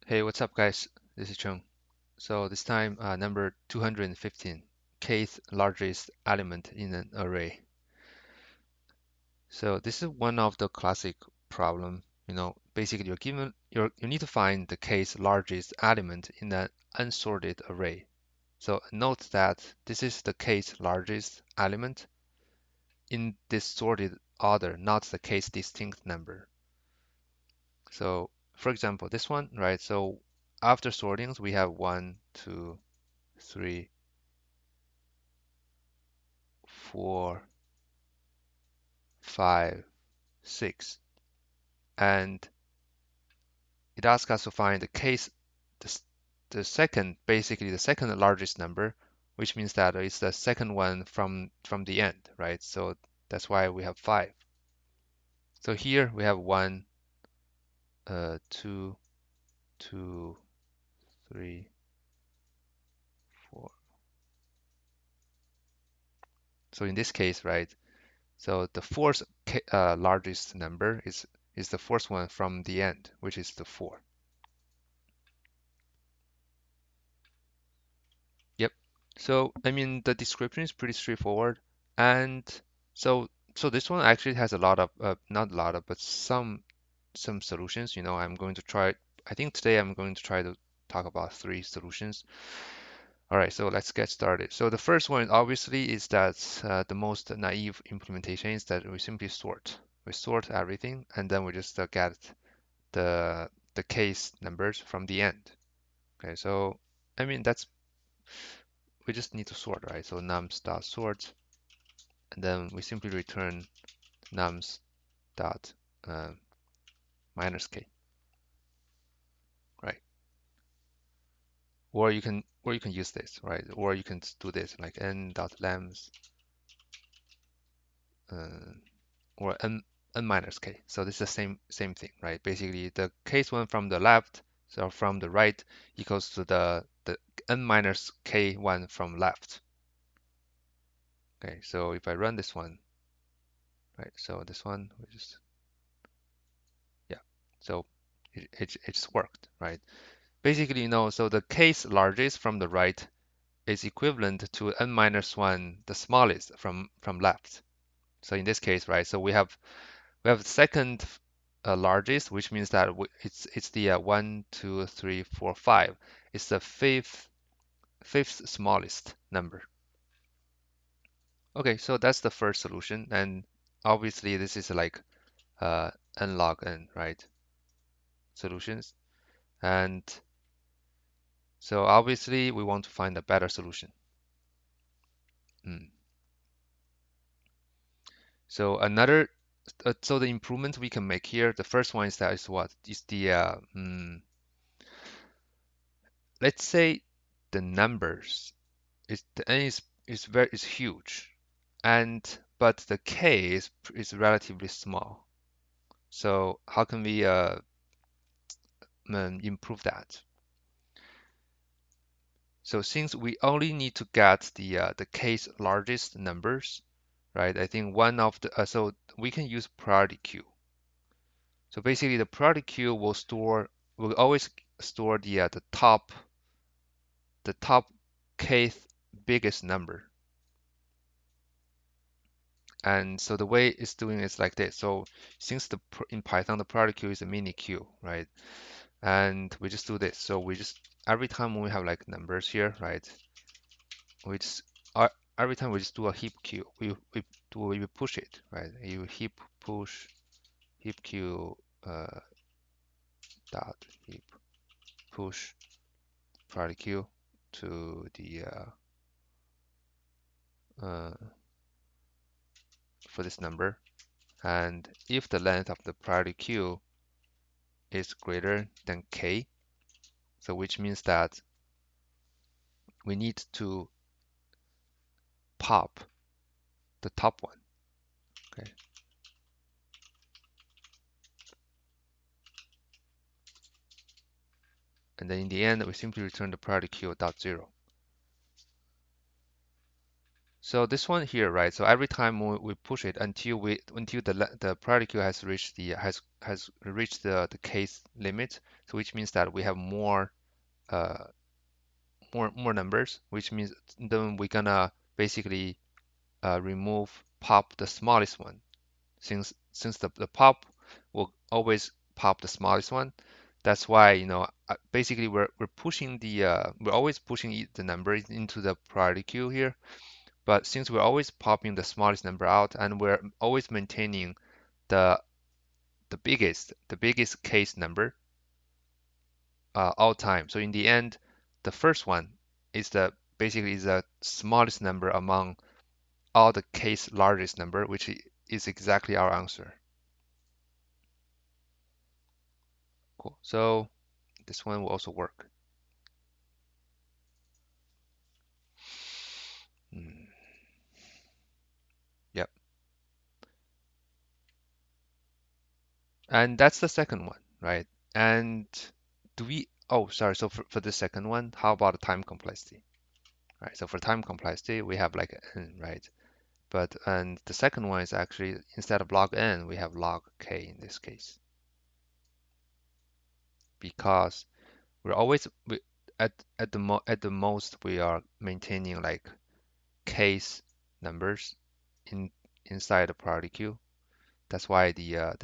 Hey, what's up, guys? This is Chung. So this time, number 215, kth largest element in an array. So this is one of the classic problem. Basically you need to find the kth largest element in an unsorted array. So note that this is the kth largest element in this sorted order, not the case distinct number. So for example, this one, right? So after sortings, we have 1, 2, 3, 4, 5, 6, and it asks us to find the, basically the second largest number, which means that it's the second one from the end, right? So that's why we have 5. So here we have 1, 2, 2, 3, 4. So in this case, right? So the fourth largest number is the first one from the end, which is the 4. Yep. So I mean the description is pretty straightforward, and so this one actually has a lot of not a lot of but some solutions. I'm going to try. I think today I'm going to try to talk about 3 solutions. All right, so let's get started. So the first one obviously is that the most naive implementation is that we simply sort. We sort everything and then we just get the case numbers from the end. Okay, so I mean that's we just need to sort, right? So nums dot sort, and then we simply return nums dot uh, minus k, right? Or you can use this, right? Or you can do this like n dot lambs uh, or n minus k. So this is the same thing, right? Basically, the case one from the left, so from the right equals to the n minus k one from left. Okay, so if I run this one, right? So this one we just yeah, so it just worked, right? Basically, so the case largest from the right is equivalent to n minus 1, the smallest from left. So in this case, right, so we have the second largest, which means that it's the 1, 2, 3, 4, 5. It's the fifth smallest number. Okay, so that's the first solution, and obviously this is like n log n, right? Solutions, and so obviously we want to find a better solution. Mm. So so the improvement we can make here, the first one is that is what is let's say the numbers is the n is huge, and but the k is relatively small. So how can we improve that? So since we only need to get the k's largest numbers, right? I think one of the so we can use priority queue. So basically, the priority queue will always store the top kth biggest number. And so the way it's doing is like this. So since in Python the priority queue is a mini queue, right? And we just do this. So we just every time we have like numbers here, right? We just every time we just do a heap queue. We push it, right? You heap queue dot heap push priority queue to the uh, for this number, and if the length of the priority queue is greater than k, so which means that we need to pop the top one. Okay, and then in the end we simply return the priority queue dot zero. So this one here, right? So every time we push it until the priority queue has reached the case limit, so which means that we have uh more numbers, which means then we're gonna basically remove pop the smallest one, since the pop will always pop the smallest one. That's why, basically we're always pushing the number into the priority queue here. But since we're always popping the smallest number out, and we're always maintaining the the biggest case number all time. So in the end, the first one is the basically is the smallest number among all the case largest number, which is exactly our answer. Cool. So this one will also work. Hmm. Yep. And that's the second one, right? And oh, sorry. So for the second one, how about the time complexity? Right. So for time complexity, we have like n, right? And the second one is actually, instead of log n, we have log k in this case, because we're always at the most we are maintaining like case numbers in inside the priority queue. That's why the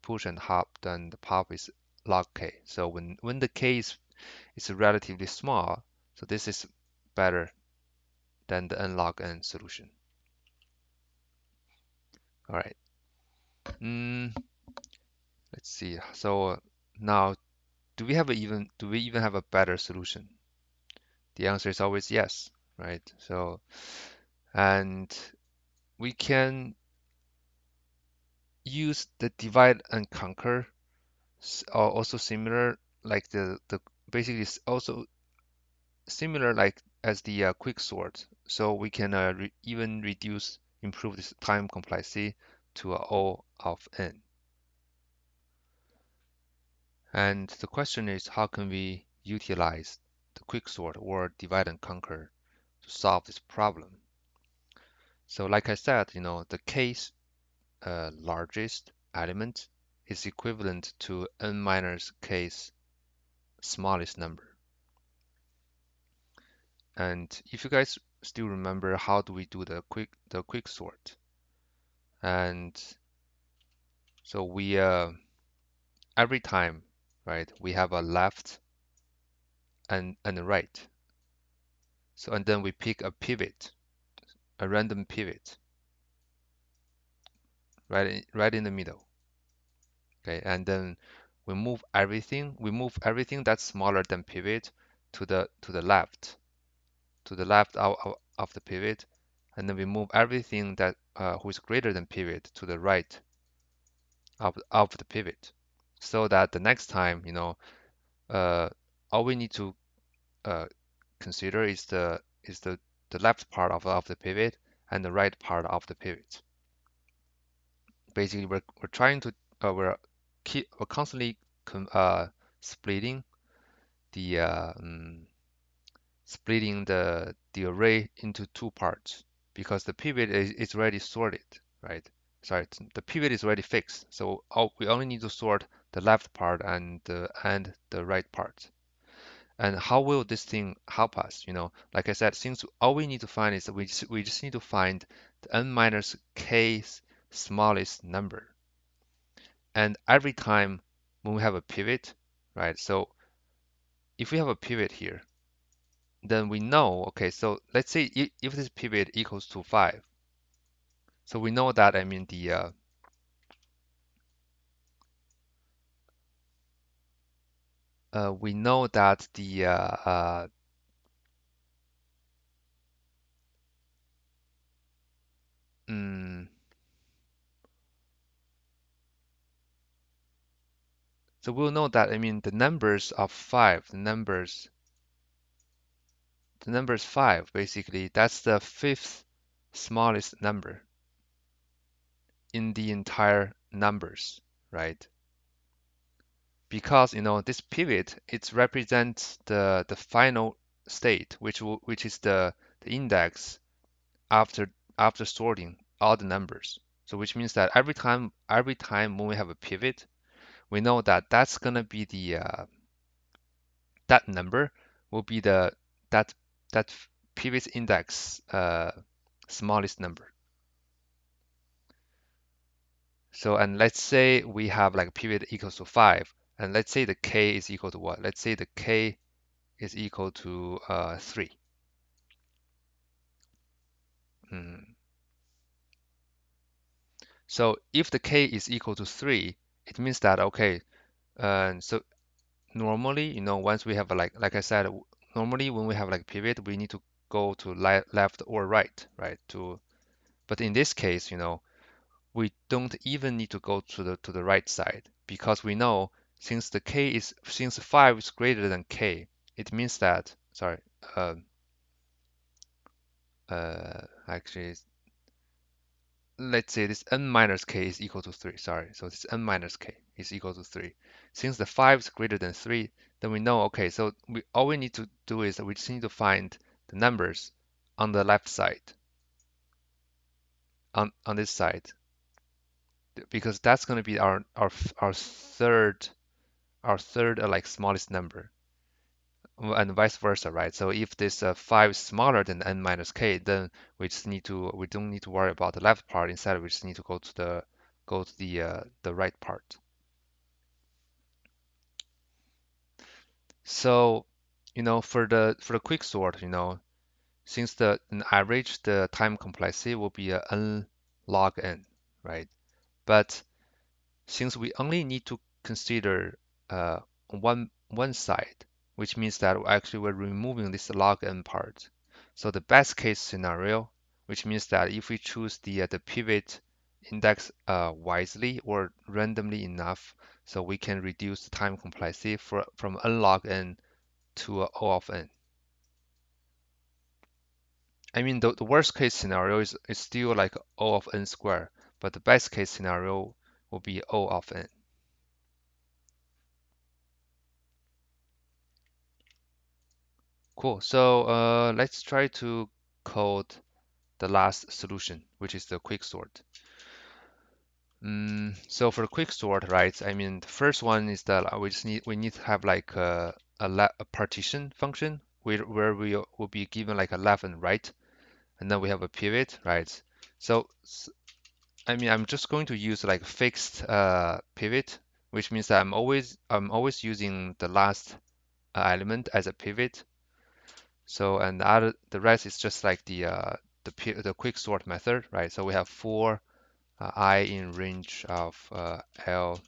push and hop, then the pop is log k. So when the k is relatively small, so this is better than the n log n solution. All right. Mm, let's see. So now, do we even have a better solution? The answer is always yes, right? So, and we can use the divide and conquer, are also similar, like the basically also similar like as the quick sort. So we can even improve this time complexity to O of n. And the question is, how can we utilize the quick sort or divide and conquer to solve this problem? So like I said, the case largest element is equivalent to n minus case smallest number. And if you guys still remember, how do we do the quick sort? And so we every time, right, we have a left and a right. So and then we pick a pivot, a random pivot, right in the middle. Okay, and then we move everything that's smaller than pivot to the left, of the pivot, and then we move everything that who is greater than pivot to the right of the pivot, so that the next time, uh, all we need to uh, consider is the left part of the pivot and the right part of the pivot. Basically, we're trying to we're constantly splitting the the array into two parts, because the pivot is already sorted, right? Sorry, the pivot is already fixed, so we only need to sort the left part and the right part. And how will this thing help us? Like I said, since all we need to find is that we just need to find the n minus k smallest number. And every time when we have a pivot, right? So if we have a pivot here, then we know, okay, so let's say if this pivot equals to 5, so we know that, I mean, we know that mm, so we'll know that, I mean, the numbers of 5, the numbers 5, basically, that's the fifth smallest number in the entire numbers, right? Because this pivot, it represents the final state, which is the index after after sorting all the numbers. So which means that every time when we have a pivot, we know that that's gonna be the that number will be the that that pivot index smallest number. So and let's say we have like pivot equals to 5, and let's say the k is equal to what? Let's say the k is equal to 3. Hmm. So if the k is equal to 3, it means that okay, so normally, once we have like I said, normally when we have like pivot, we need to go to left or right, right? But in this case, we don't even need to go to the right side because we know since 5 is greater than k, it means that sorry, uh, actually let's say this n minus k is equal to 3. Sorry, so this n minus k is equal to 3. Since the 5 is greater than 3, then we know, okay, so all we need to do is we just need to find the numbers on the left side, on this side, because that's going to be our third like smallest number, and vice versa, right? So if this 5 is smaller than n minus k, then we don't need to worry about the left part. Instead, we just need to go to the right part. So, for the quick sort, since an average, the time complexity will be n log n, right? But since we only need to consider one side, which means that actually we're removing this log n part. So the best case scenario, which means that if we choose the pivot index wisely or randomly enough, so we can reduce the time complexity from n log n to O of n. I mean, the worst case scenario is still like O of n squared, but the best case scenario will be O of n. Cool. So let's try to code the last solution, which is the quick sort. So for the quick sort, right? I mean, the first one is that we need to have like a partition function where we will be given like a left and right, and then we have a pivot, right? So I mean, I'm just going to use like fixed pivot, which means that I'm always using the last element as a pivot. So and the rest is just like the quick sort method, right? So we have for I in range of L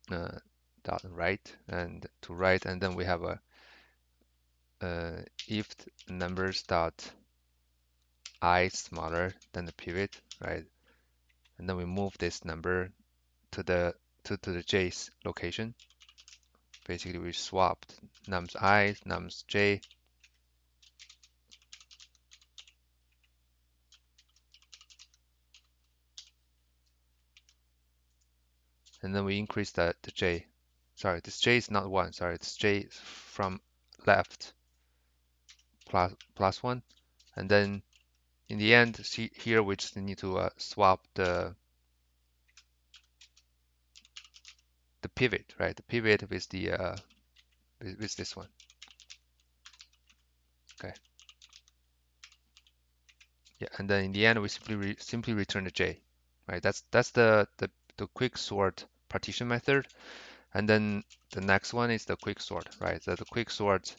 uh, dot right and to right, and then we have a if numbers dot I smaller than the pivot, right? And then we move this number to the j's location. Basically, we swapped nums I, nums j, and then we increase the j. Sorry, this j is not 1. Sorry, this j is from left plus 1. And then in the end, see here we just need to swap the pivot, right? The pivot with with this one. Okay. Yeah, and then in the end we simply return the j, right? That's the quick sort partition method. And then the next one is the quick sort, right? So the quick sort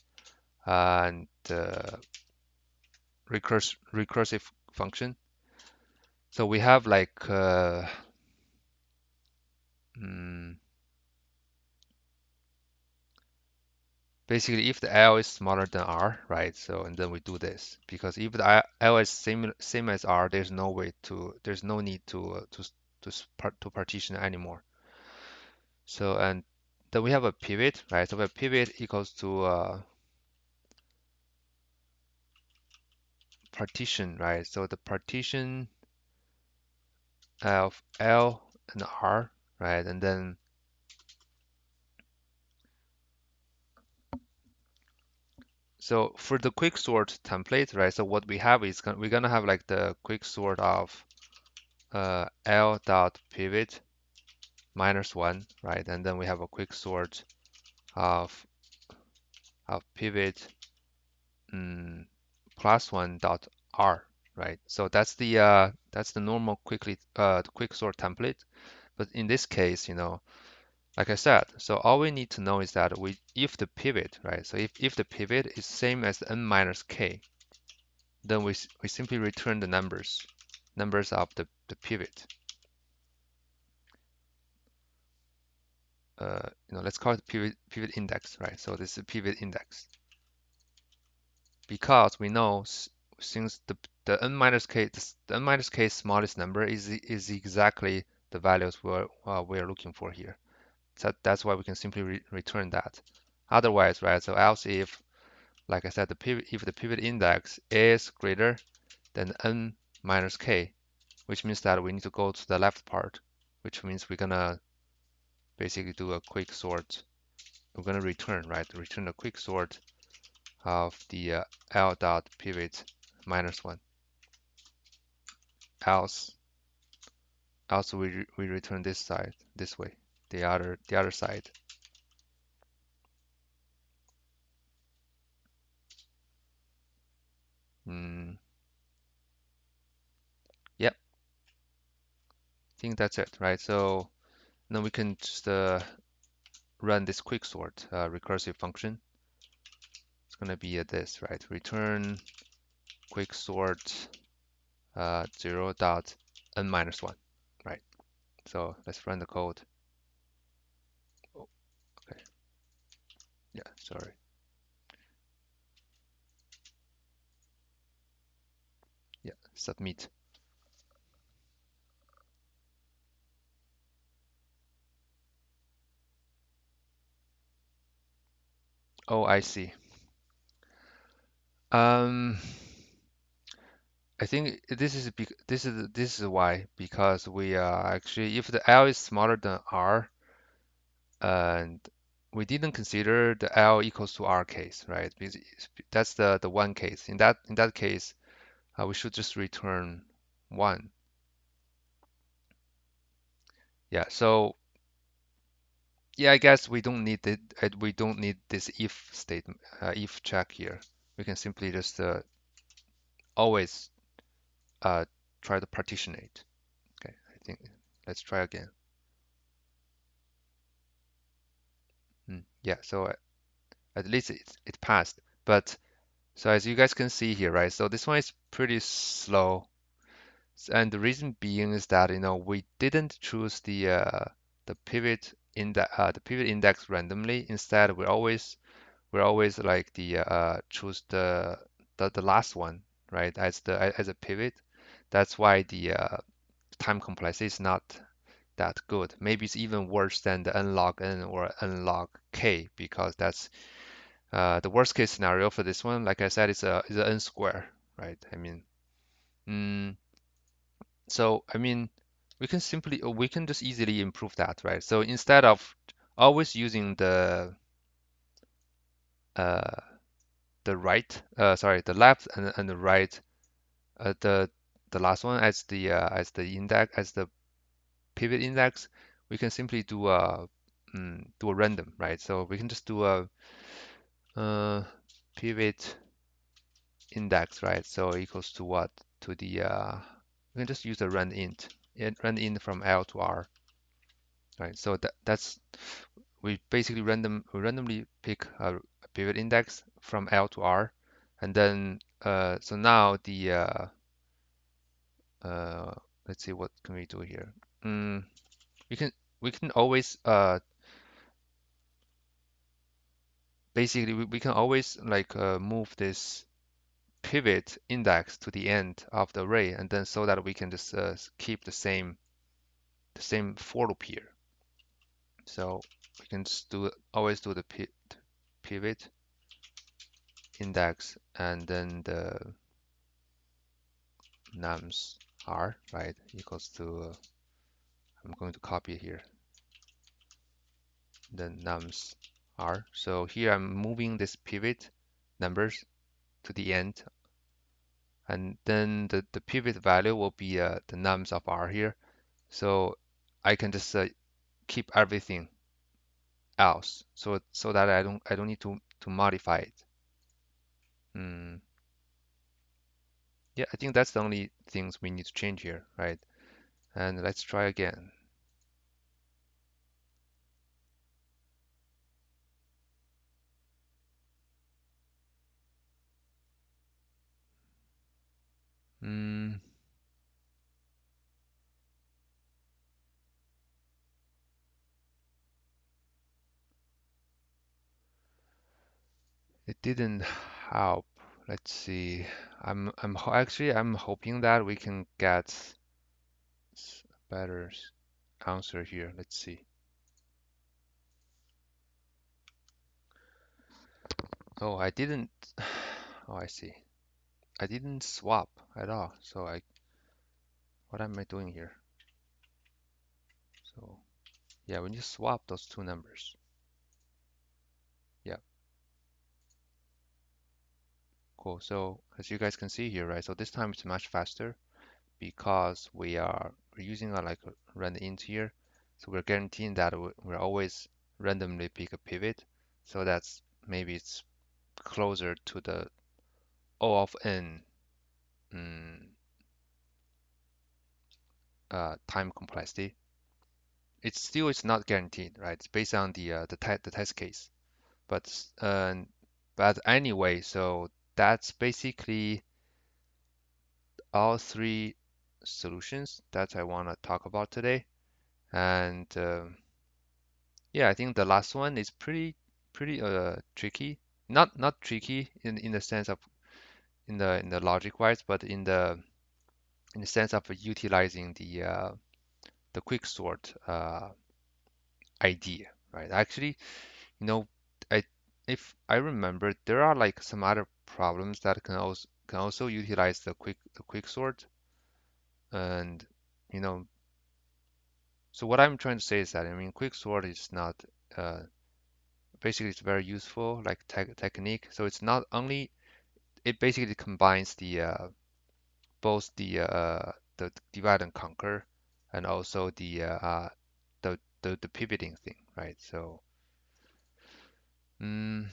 and the recursive function. So we have like mm, basically if the L is smaller than R, right? So and then we do this because if the L is same as R, there's no need to partition anymore. So and then we have a pivot, right? So a pivot equals to partition, right? So the partition of L and R, right? And then So for the quicksort template, right? So what we have is we're gonna have like the quicksort of L dot pivot -1, right? And then we have a quicksort of pivot +1 dot R, right? So that's the normal quicksort template. But in this case, like I said, so all we need to know is that if the pivot, right? So if the pivot is same as n minus k, then we simply return the numbers of the pivot. Let's call it pivot index, right? So this is pivot index because we know since the n minus k the n minus k smallest number is exactly the values we're looking for here. So that's why we can simply return that. Otherwise, right? So else if, like I said, if the pivot index is greater than n minus k, which means that we need to go to the left part, which means we're gonna basically do a quick sort. We're gonna return, right? Return a quick sort of the L dot pivot -1. Else, we return this side this way, the other side. Mm, yep, I think that's it, right? So now we can just run this quicksort recursive function. It's gonna be this, right? Return quicksort 0 dot n minus 1, right? So let's run the code. Oh, okay, yeah, sorry. Yeah, submit. Oh, I see. Um, I think this is why, because we actually, if the L is smaller than R, and we didn't consider the L equals to R case, right? Because that's the one case. In that case, we should just return 1. Yeah. So yeah, I guess we don't need it. We don't need this if statement, if check here. We can simply just always uh, try to partition it. Okay, I think let's try again. Yeah, so at least it passed. But so as you guys can see here, right? So this one is pretty slow, and the reason being is that we didn't choose the pivot index randomly. Instead, we're always like choose the last one, right, as a pivot. That's why the time complexity is not that good. Maybe it's even worse than the n log n or n log k, because that's the worst case scenario for this one. Like I said, is a n square, right? I mean, mm, so I mean, we can just easily improve that, right? So instead of always using uh, the left and the right, the last one as the pivot index, we can simply do a random, right? So we can just do a uh, pivot index, right? So equals to what? To the we can just use a rand int. Rand int from L to R, right? So that's we basically randomly pick a pivot index from L to R, and then so now uh, let's see, what can we do here? Mm, we can we can always basically we can always like move this pivot index to the end of the array, and then so that we can just keep the same for loop here. So we can just always do the pivot index and then the nums r, right, equals to I'm going to copy it here, then nums r. So here I'm moving this pivot numbers to the end, and then the pivot value will be the nums of R here. So I can just keep everything else, so that I don't need to modify it. Mm, yeah, I think that's the only things we need to change here, right? And let's try again. Mm, it didn't help. Let's see. Actually I'm hoping that we can get a better answer here. Let's see. Oh, I didn't. Oh, I see. I didn't swap at all. So what am I doing here? So yeah, we just swap those two numbers. Yeah, cool. So as you guys can see here, right? So this time it's much faster because we're using a run int here. So we're guaranteeing that we're always randomly pick a pivot. So that's maybe it's closer to the O of n mm, time complexity. It's not guaranteed, right? It's based on the test case. But anyway, so that's basically all three solutions that I want to talk about today. And yeah, I think the last one is pretty tricky. Not tricky in the sense of in the logic wise, but in the sense of utilizing the quicksort idea, right? Actually, you know, I if I remember, there are like some other problems that can also utilize the quicksort, and you know, so what I'm trying to say is that I mean, quicksort is not uh, basically it's very useful like technique. So it's not only it basically combines both the divide and conquer and also the pivoting thing, right? So mm,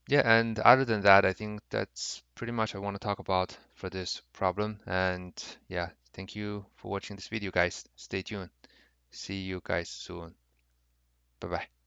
yeah, and other than that, I think that's pretty much I want to talk about for this problem. And yeah, thank you for watching this video, guys. Stay tuned. See you guys soon. Bye bye.